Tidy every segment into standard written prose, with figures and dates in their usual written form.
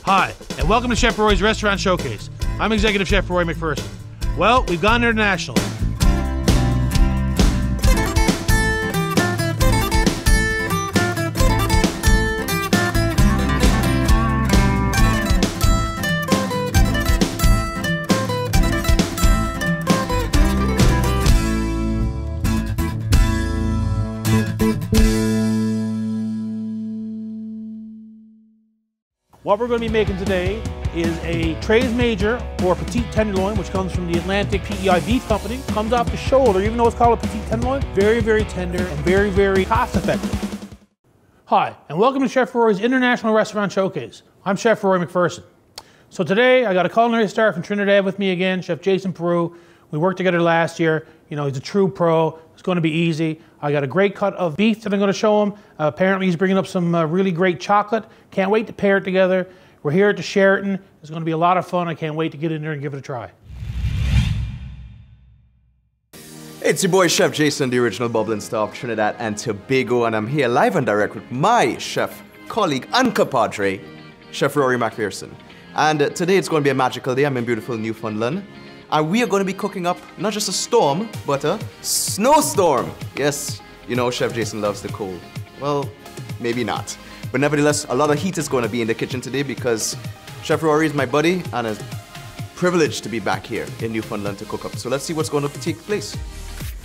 Hi, and welcome to Chef Roary's Restaurant Showcase. I'm Executive Chef Roary Macpherson. Well, we've gone international. What we're going to be making today is a Tres Major or Petite Tenderloin, which comes from the Atlantic PEI Beef Company. Comes off the shoulder, even though it's called a Petite Tenderloin. Very, very tender and very, very cost effective. Hi, and welcome to Chef Roary's International Restaurant Showcase. I'm Chef Roary Macpherson. So today I got a culinary star from Trinidad with me again, Chef Jason Puree. We worked together last year. You know, he's a true pro. It's going to be easy. I got a great cut of beef that I'm going to show him. Apparently he's bringing up some really great chocolate. Can't wait to pair it together. We're here at the Sheraton. It's going to be a lot of fun. I can't wait to get in there and give it a try. It's your boy Chef Jason, the original bubbling star of Trinidad and Tobago, and I'm here live and direct with my chef colleague and compadre, Chef Roary Macpherson. And today it's going to be a magical day. I'm in beautiful Newfoundland. And we are going to be cooking up not just a storm, but a snowstorm. Yes, you know Chef Jason loves the cold. Well, maybe not. But nevertheless, a lot of heat is going to be in the kitchen today because Chef Roary is my buddy and is privileged to be back here in Newfoundland to cook up. So let's see what's going to take place.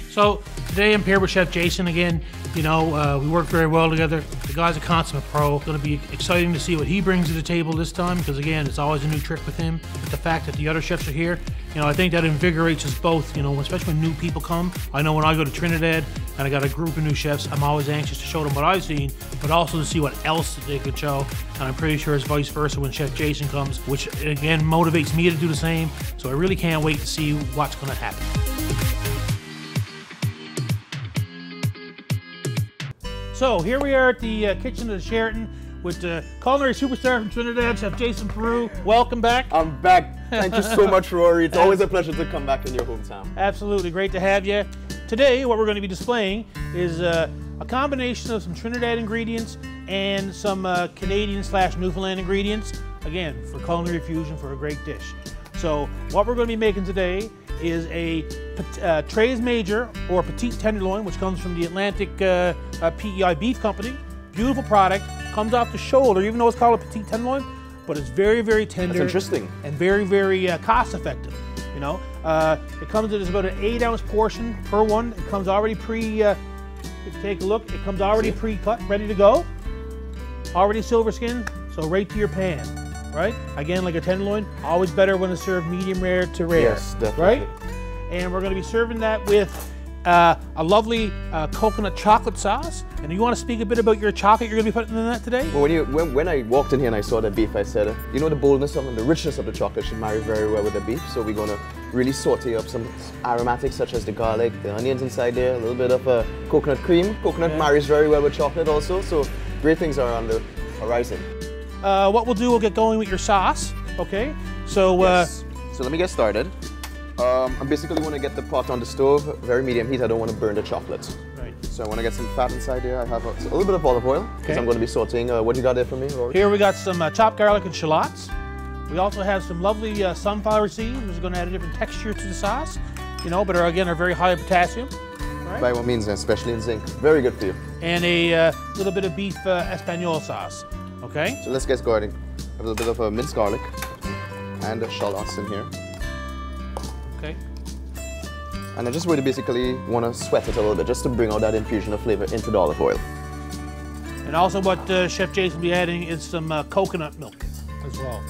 So today I'm here with Chef Jason again. You know, we work very well together. The guy's a consummate pro. It's going to be exciting to see what he brings to the table this time because, again, it's always a new trick with him. But the fact that the other chefs are here, you know, I think that invigorates us both, you know, especially when new people come. I know when I go to Trinidad and I got a group of new chefs, I'm always anxious to show them what I've seen, but also to see what else that they could show. And I'm pretty sure it's vice versa when Chef Jason comes, which, again, motivates me to do the same. So I really can't wait to see what's going to happen. So here we are at the kitchen of the Sheraton with the culinary superstar from Trinidad, Chef Jason Puree. Welcome back. I'm back. Thank you so much, Roary. It's always a pleasure to come back in your hometown. Absolutely, great to have you. Today, what we're going to be displaying is a combination of some Trinidad ingredients and some Canadian/Newfoundland ingredients, again, for culinary fusion for a great dish. So what we're going to be making today is a Tres Major or Petite Tenderloin, which comes from the Atlantic PEI Beef Company. Beautiful product, comes off the shoulder, even though it's called a Petite Tenderloin, but it's very, very tender. That's interesting. And very, very cost effective. You know, it comes in about an 8-ounce portion per one. It comes already if you take a look, it comes already pre-cut, ready to go. Already silver skin, so right to your pan. Right? Again, like a tenderloin, always better when it's served medium rare to rare. Yes, definitely. Right? And we're going to be serving that with a lovely coconut chocolate sauce. And you want to speak a bit about your chocolate you're going to be putting in that today? Well, when I walked in here and I saw the beef, I said, you know, the boldness of and the richness of the chocolate should marry very well with the beef. So we're going to really saute up some aromatics such as the garlic, the onions inside there, a little bit of coconut cream. Coconut marries very well with chocolate also. So great things are on the horizon. What we'll do, we'll get going with your sauce, okay? So, yes. So let me get started. I basically want to get the pot on the stove, very medium heat. I don't want to burn the chocolate. Right. So I want to get some fat inside here. I have a little bit of olive oil because I'm going to be sauteing. What you got there for me, Roary? Here we got some chopped garlic and shallots. We also have some lovely sunflower seeds, which is going to add a different texture to the sauce, you know, but are very high in potassium. Right? By all means, especially in zinc. Very good for you. And a little bit of beef Espanol sauce. Okay. So let's get started. A little bit of minced garlic and the shallots in here. Okay. And I just really basically want to sweat it a little bit just to bring out that infusion of flavor into the olive oil. And also what Chef Jason will be adding is some coconut milk as well.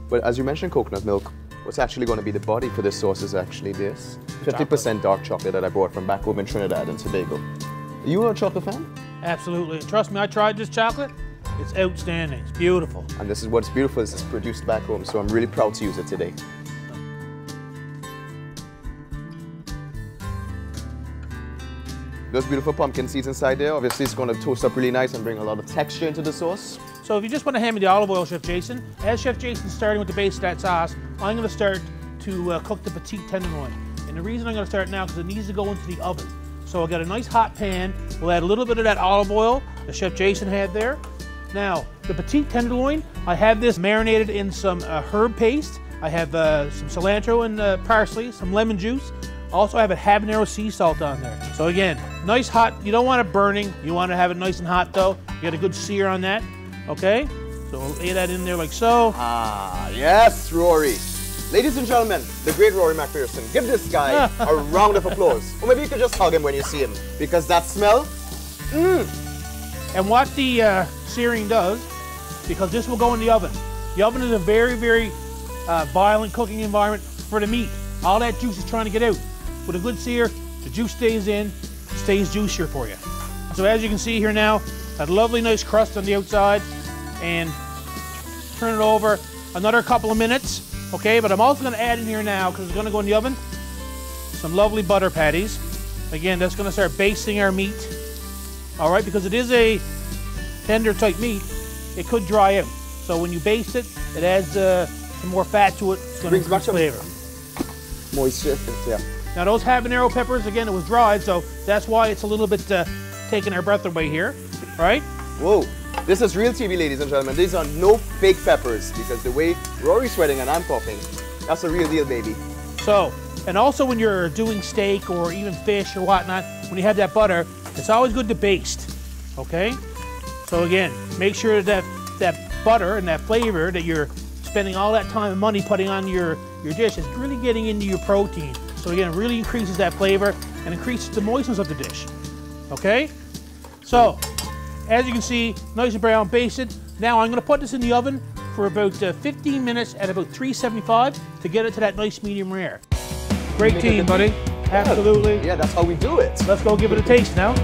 But as you mentioned coconut milk, what's actually going to be the body for this sauce is actually this 50% dark chocolate that I brought from back home in Trinidad and Tobago. Are you a chocolate fan? Absolutely. Trust me, I tried this chocolate. It's outstanding. It's beautiful. And this is what's beautiful is it's produced back home, so I'm really proud to use it today. Those beautiful pumpkin seeds inside there, obviously it's going to toast up really nice and bring a lot of texture into the sauce. So if you just want to hand me the olive oil, Chef Jason, as Chef Jason's starting with the base of that sauce, I'm going to start to cook the Petite Tenderloin. And the reason I'm going to start now is because it needs to go into the oven. So I've got a nice hot pan. We'll add a little bit of that olive oil that Chef Jason had there. Now, the petite tenderloin, I have this marinated in some herb paste. I have some cilantro and parsley, some lemon juice. Also, I have a habanero sea salt on there. So again, nice hot, you don't want it burning. You want to have it nice and hot though. You get a good sear on that, okay? So we'll lay that in there like so. Ah, yes, Roary. Ladies and gentlemen, the great Roary Macpherson. Give this guy a round of applause. Or maybe you could just hug him when you see him, because that smell, And what the searing does, because this will go in the oven. The oven is a very, very violent cooking environment for the meat. All that juice is trying to get out. With a good sear, the juice stays in, stays juicier for you. So as you can see here now, that lovely nice crust on the outside, and turn it over another couple of minutes, okay? But I'm also gonna add in here now, because it's gonna go in the oven, some lovely butter patties. Again, that's gonna start basting our meat, all right? Because it is a tender type meat, it could dry out. So when you baste it, it adds some more fat to it. It's gonna brings back some flavor. Moisture, yeah. Now those habanero peppers, again, it was dried, so that's why it's a little bit taking our breath away here, right? Whoa, this is real TV, ladies and gentlemen. These are no fake peppers, because the way Roary's sweating and I'm coughing, that's a real deal, baby. So, and also when you're doing steak or even fish or whatnot, when you have that butter, it's always good to baste, okay? So again, make sure that that butter and that flavor that you're spending all that time and money putting on your dish is really getting into your protein. So again, it really increases that flavor and increases the moistness of the dish, okay? So, as you can see, nice and brown basted. Now I'm gonna put this in the oven for about 15 minutes at about 375 to get it to that nice medium rare. Great team, buddy. Absolutely. Yeah, that's how we do it. Let's go give it a taste now.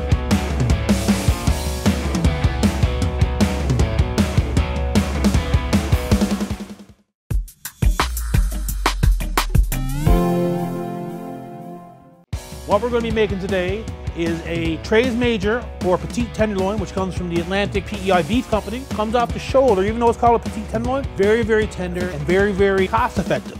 What we're going to be making today is a Trays Major or petite tenderloin, which comes from the Atlantic PEI beef company. Comes off the shoulder, even though it's called a petite tenderloin. Very, very tender and very, very cost effective.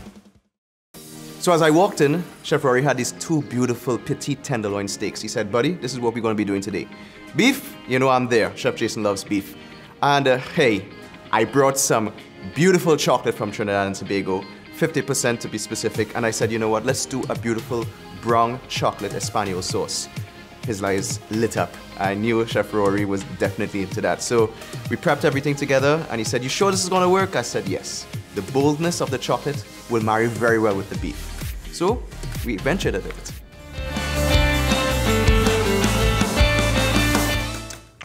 So as I walked in, Chef Roary had these two beautiful petite tenderloin steaks. He said, buddy, this is what we're going to be doing today. Beef, you know I'm there. Chef Jason loves beef. And hey, I brought some beautiful chocolate from Trinidad and Tobago, 50% to be specific. And I said, you know what, let's do a beautiful brown chocolate Espanol sauce. His eyes lit up. I knew Chef Roary was definitely into that. So we prepped everything together and he said, you sure this is gonna work? I said, yes. The boldness of the chocolate will marry very well with the beef. So we ventured a bit.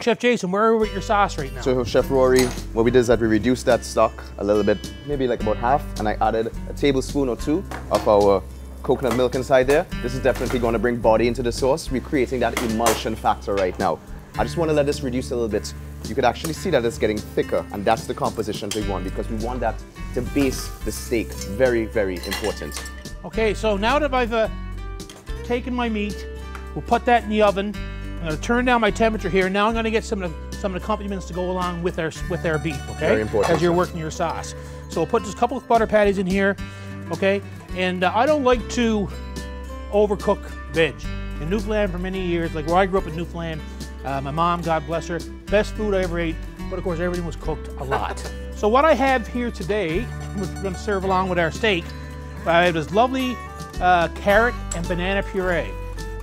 Chef Jason, where are we with your sauce right now? So Chef Roary, what we did is that we reduced that stock a little bit, maybe like about half, and I added a tablespoon or two of our coconut milk inside there. This is definitely going to bring body into the sauce. We're creating that emulsion factor right now. I just want to let this reduce a little bit. You could actually see that it's getting thicker, and that's the composition we want, because we want that to base the steak. Very, very important. Okay, so now that I've taken my meat, we'll put that in the oven. I'm going to turn down my temperature here. Now I'm going to get some of the accompaniments to go along with our beef, okay? Very important. As you're working your sauce. So we'll put just a couple of butter patties in here, okay? And I don't like to overcook veg. In Newfoundland for many years, like where I grew up in Newfoundland, my mom, God bless her, best food I ever ate, but of course everything was cooked a lot. So what I have here today, which we're going to serve along with our steak, I have this lovely carrot and banana puree.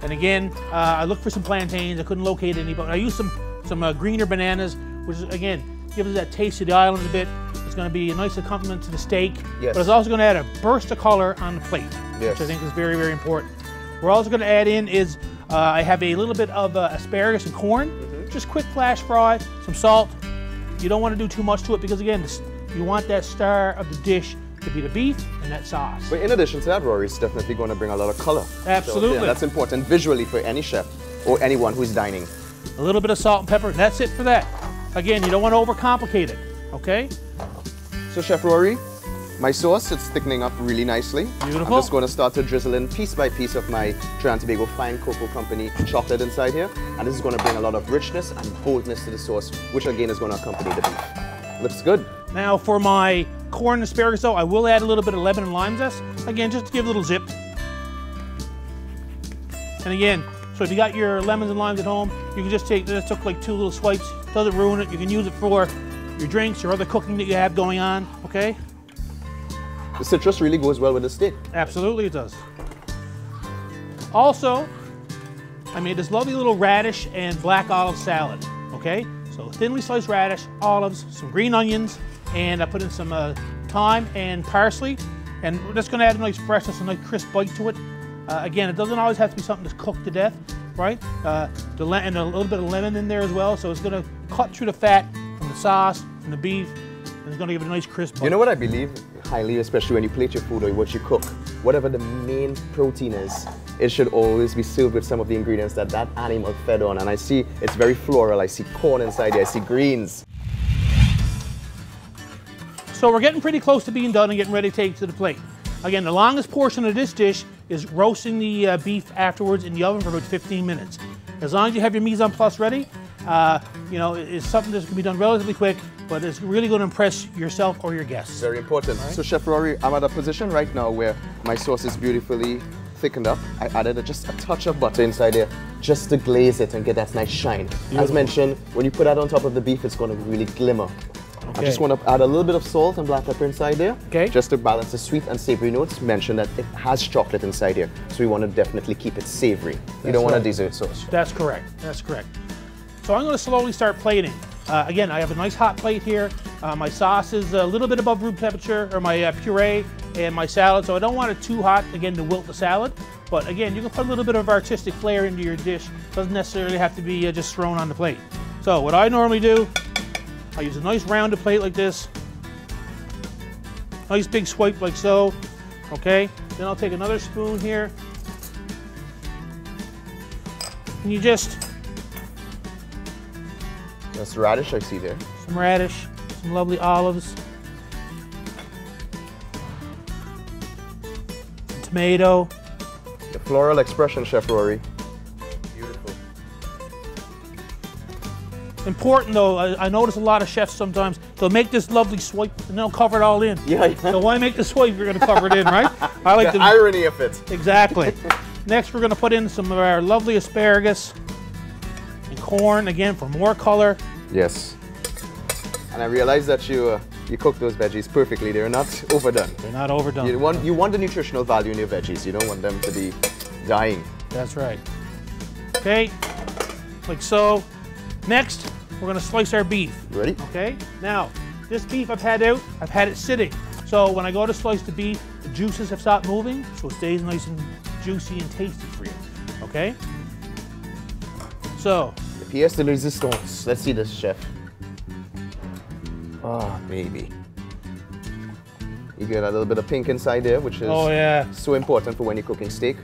And again, I looked for some plantains, I couldn't locate any, but I used some greener bananas, which again, gives us that taste of the islands a bit. It's going to be a nice accompaniment to the steak, yes. But it's also going to add a burst of color on the plate, yes. which I think is very, very important. We're also going to add in is, I have a little bit of asparagus and corn, just quick flash fry, some salt. You don't want to do too much to it because again, you want that star of the dish to be the beef and that sauce. But in addition to that, Roary, it's definitely going to bring a lot of color. Absolutely. So, yeah, that's important visually for any chef or anyone who's dining. A little bit of salt and pepper, and that's it for that. Again, you don't want to overcomplicate it, okay? So Chef Roary, my sauce, it's thickening up really nicely. Beautiful. I'm just going to start to drizzle in piece by piece of my Trinidad and Tobago Fine Cocoa Company chocolate inside here. And this is going to bring a lot of richness and boldness to the sauce, which again is going to accompany the beef. Looks good. Now for my corn and asparagus though, I will add a little bit of lemon and lime zest. Again, just to give a little zip. And again, so if you got your lemons and limes at home, you can just take, just took like 2 little swipes, doesn't ruin it. You can use it for your drinks, your other cooking that you have going on, okay? The citrus really goes well with the steak. Absolutely it does. Also, I made this lovely little radish and black olive salad, okay? So thinly sliced radish, olives, some green onions, and I put in some thyme and parsley. And we're just gonna add a nice freshness, a nice crisp bite to it. Again, it doesn't always have to be something that's cooked to death, right? And a little bit of lemon in there as well, so it's gonna cut through the fat from the sauce, from the beef, and it's gonna give it a nice crisp bite. You know what I believe highly, especially when you plate your food or what you cook, whatever the main protein is, it should always be served with some of the ingredients that that animal fed on. And I see it's very floral. I see corn inside here, I see greens. So we're getting pretty close to being done and getting ready to take it to the plate. Again, the longest portion of this dish is roasting the beef afterwards in the oven for about 15 minutes. As long as you have your mise en place ready, you know, it's something that can be done relatively quick, but it's really going to impress yourself or your guests. Very important. Right. So Chef Roary, I'm at a position right now where my sauce is beautifully thickened up. I added just a touch of butter inside there just to glaze it and get that nice shine. Beautiful. As mentioned, when you put that on top of the beef, it's going to really glimmer. Okay. I just want to add a little bit of salt and black pepper inside there, okay, just to balance the sweet and savory notes. Mention that it has chocolate inside here, so we want to definitely keep it savory. You don't want a dessert sauce. That's correct. That's correct. So I'm going to slowly start plating. Again, I have a nice hot plate here. My sauce is a little bit above room temperature, or my puree and my salad, so I don't want it too hot, again, to wilt the salad. But again, you can put a little bit of artistic flair into your dish. It doesn't necessarily have to be just thrown on the plate. So what I normally do, I use a nice rounded plate like this. Nice big swipe like so, okay? Then I'll take another spoon here. And you just... That's radish I see there. Some radish, some lovely olives. Some tomato. The floral expression, Chef Roary. Beautiful. Important though, I notice a lot of chefs sometimes, they'll make this lovely swipe and they'll cover it all in. Yeah. So why make the swipe if you're gonna cover it in, right? I like the irony of it. Exactly. Next we're gonna put in some of our lovely asparagus and corn, again, for more color. Yes. And I realize that you cook those veggies perfectly. They're not overdone. They're not overdone. You want the nutritional value in your veggies. You don't want them to be dying. That's right. Okay, like so. Next, we're gonna slice our beef. You ready? Okay, now, this beef I've had it sitting. So when I go to slice the beef, the juices have stopped moving, so it stays nice and juicy and tasty for you, okay? So. The pièce de résistance. Let's see this, chef. Oh, baby. You get a little bit of pink inside there, which is so important for when you're cooking steak.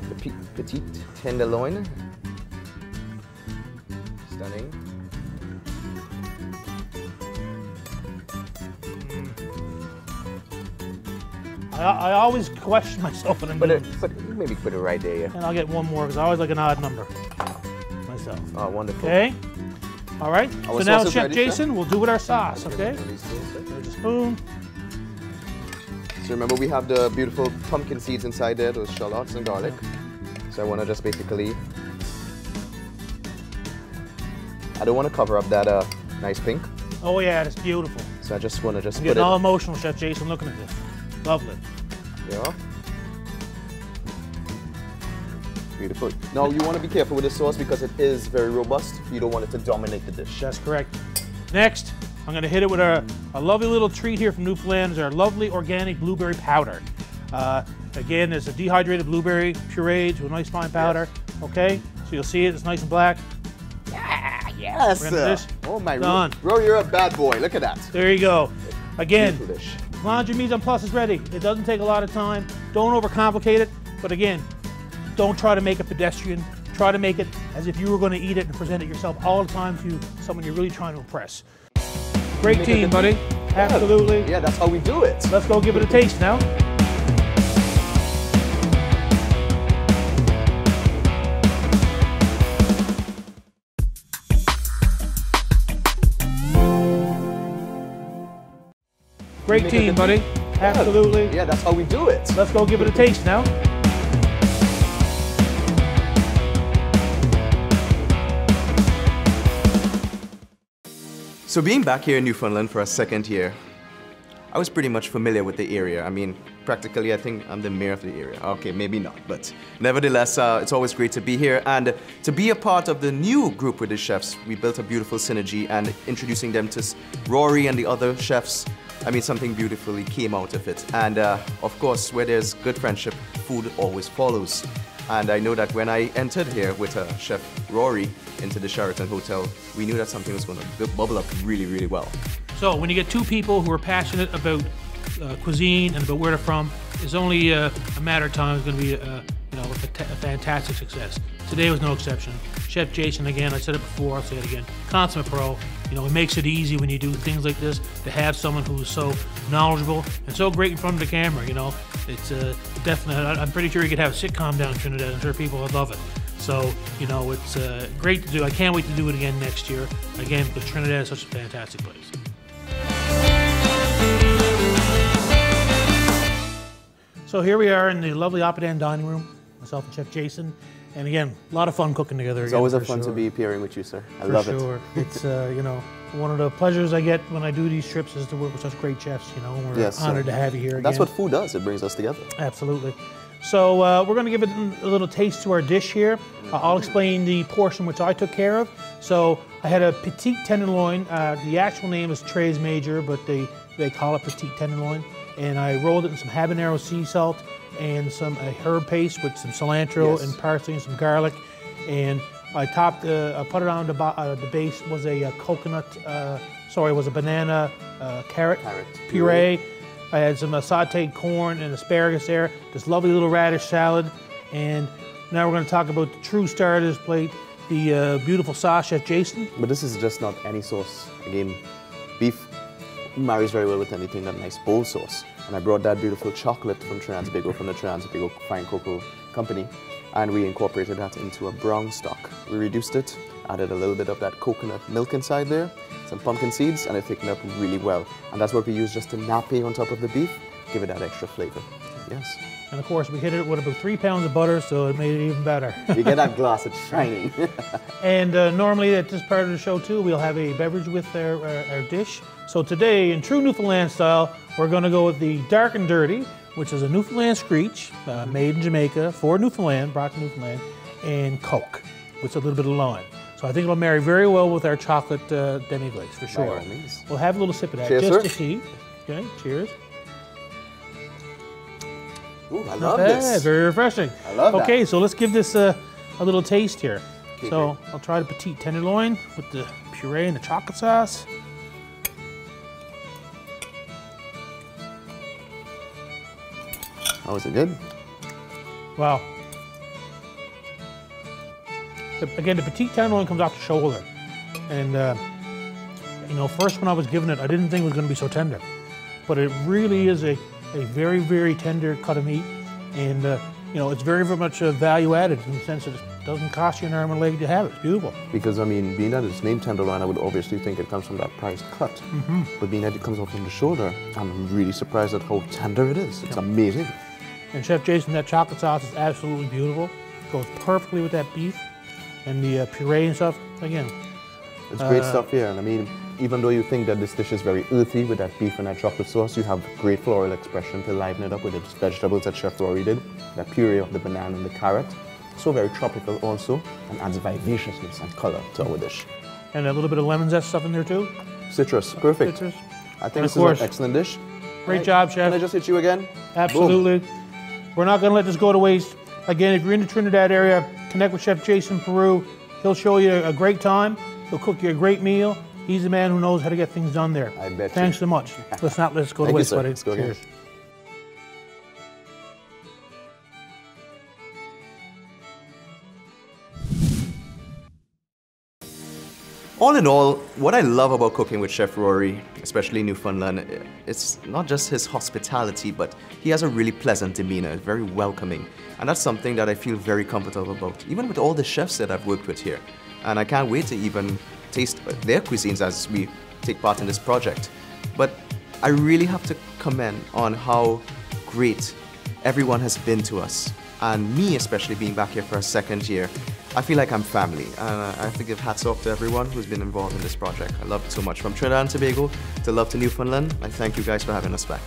The petite tenderloin. Stunning. I always question myself when I'm doing this. But maybe put it right there, yeah. And I'll get one more because I always like an odd number myself. Oh, wonderful. Okay. All right. So now, Chef Jason, we'll do with our sauce, okay? There's a spoon. So remember, we have the beautiful pumpkin seeds inside there, those shallots and garlic. So I want to just basically... I don't want to cover up that nice pink. Oh yeah, it's beautiful. So I just want to I'm getting all emotional, Chef Jason, looking at this. Lovely. Yeah. Beautiful. Now you want to be careful with the sauce because it is very robust. You don't want it to dominate the dish. That's correct. Next, I'm going to hit it with a lovely little treat here from Newfoundland. Our lovely organic blueberry powder. Again, it's a dehydrated blueberry puree to a nice fine powder. Yes. Okay, so you'll see it's nice and black. Yeah, yes. Oh my God. Bro, you're a bad boy. Look at that. There you go. Again, as long as your mise en place is ready, it doesn't take a lot of time. Don't overcomplicate it. But again, don't try to make it pedestrian. Try to make it as if you were going to eat it and present it yourself all the time to someone you're really trying to impress. Great team, buddy. Absolutely. Yeah, that's how we do it. Let's go give it a taste now. Great team, buddy. Absolutely. Yeah, that's how we do it. Let's go give it a taste now. So being back here in Newfoundland for a second year, I was pretty much familiar with the area. I mean, practically I think I'm the mayor of the area. Okay, maybe not, but nevertheless, it's always great to be here and to be a part of the new group with the chefs. We built a beautiful synergy and introducing them to Roary and the other chefs, I mean, something beautifully came out of it. And of course, where there's good friendship, food always follows. And I know that when I entered here with Chef Roary into the Sheraton Hotel, we knew that something was going to bubble up really, really well. So when you get two people who are passionate about cuisine and about where they're from, it's only a matter of time. It's going to be a fantastic success. Today was no exception. Chef Jason, again, I said it before, I'll say it again, consummate pro. You know, it makes it easy when you do things like this to have someone who's so knowledgeable and so great in front of the camera. You know, it's definitely. I'm pretty sure you could have a sitcom down in Trinidad. I'm sure people would love it. So, you know, it's great to do. I can't wait to do it again next year. Again, because Trinidad is such a fantastic place. So here we are in the lovely Oppidan dining room, myself and Chef Jason. And again, a lot of fun cooking together. It's always a fun to be appearing with you, sir. I love it. For sure. It's, you know, one of the pleasures I get when I do these trips is to work with such great chefs, you know, and we're honored to have you here again. That's what food does. It brings us together. Absolutely. So we're going to give it a little taste to our dish here. I'll explain the portion which I took care of. So I had a petite tenderloin. The actual name is Tres Major, but they call it petite tenderloin. And I rolled it in some habanero sea salt and some herb paste with some cilantro and parsley and some garlic. And I topped, I put it on the base was a was a banana carrot puree. I had some sauteed corn and asparagus there, this lovely little radish salad. And now we're going to talk about the true star of this plate, the beautiful sauce, Chef Jason. But this is just not any sauce. Again, beef marries very well with anything, that nice bowl sauce. And I brought that beautiful chocolate from Trinidad and Tobago, from the Trinidad and Tobago Fine Cocoa Company, and we incorporated that into a brown stock. We reduced it, added a little bit of that coconut milk inside there, some pumpkin seeds, and it thickened up really well. And that's what we use just to nappe on top of the beef, give it that extra flavor. Yes. And of course, we hit it with about 3 pounds of butter, so it made it even better. You get that glass, it's shining. And normally at this part of the show too, we'll have a beverage with our dish. So today, in true Newfoundland style, we're going to go with the Dark and Dirty, which is a Newfoundland screech, made in Jamaica for Newfoundland, brought to Newfoundland, and Coke, with a little bit of lime. So I think it'll marry very well with our chocolate demi-glace, for sure. By all means. We'll have a little sip of that, cheers, just sir. to see. Okay, cheers. Ooh, I love this. Very refreshing. I love that. Okay, so let's give this a little taste here. So I'll try the petite tenderloin with the puree and the chocolate sauce. How is it good? Wow. Again, the petite tenderloin comes off the shoulder. And, you know, first when I was given it, I didn't think it was going to be so tender. But it really is a very, very tender cut of meat. And, you know, it's very, very much value added in the sense that it doesn't cost you an arm and a leg to have it. It's beautiful. Because, I mean, being that it's named tenderloin, I would obviously think it comes from that prized cut. But being that it comes off from the shoulder, I'm really surprised at how tender it is. It's amazing. And Chef Jason, that chocolate sauce is absolutely beautiful. It goes perfectly with that beef and the puree and stuff. Again, it's great stuff here. And I mean, even though you think that this dish is very earthy with that beef and that chocolate sauce, you have great floral expression to liven it up with its vegetables that Chef Roary did. That puree of the banana and the carrot. So very tropical also, and adds vivaciousness and color to our dish. And a little bit of lemon zest stuff in there too. Citrus, perfect. Citrus. I think this is an excellent dish. Great job, Chef. Can I just hit you again? Absolutely. Boom. We're not going to let this go to waste. Again, if you're in the Trinidad area, connect with Chef Jason Peru. He'll show you a great time. He'll cook you a great meal. He's the man who knows how to get things done there. I bet. Thanks so much. Let's not let this go to waste, buddy. Let's go. Cheers. All in all, what I love about cooking with Chef Roary, especially in Newfoundland, it's not just his hospitality, but he has a really pleasant demeanor, very welcoming. And that's something that I feel very comfortable about, even with all the chefs that I've worked with here. And I can't wait to even taste their cuisines as we take part in this project. But I really have to comment on how great everyone has been to us. And me especially being back here for a second year. I feel like I'm family, and I have to give hats off to everyone who's been involved in this project. I love it so much. From Trinidad and Tobago to love to Newfoundland, I thank you guys for having us back.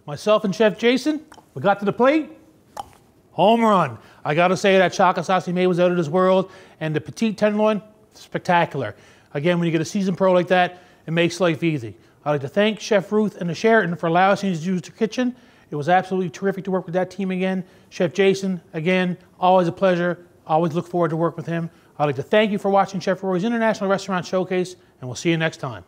Myself and Chef Jason, we got to the plate. Home run. I gotta say that chocolate sauce he made was out of this world, and the petite tenderloin, spectacular. Again, when you get a seasoned pro like that, it makes life easy. I'd like to thank Chef Ruth and the Sheraton for allowing us to use their kitchen. It was absolutely terrific to work with that team again. Chef Jason, again, always a pleasure. Always look forward to working with him. I'd like to thank you for watching Chef Roary's International Restaurant Showcase, and we'll see you next time.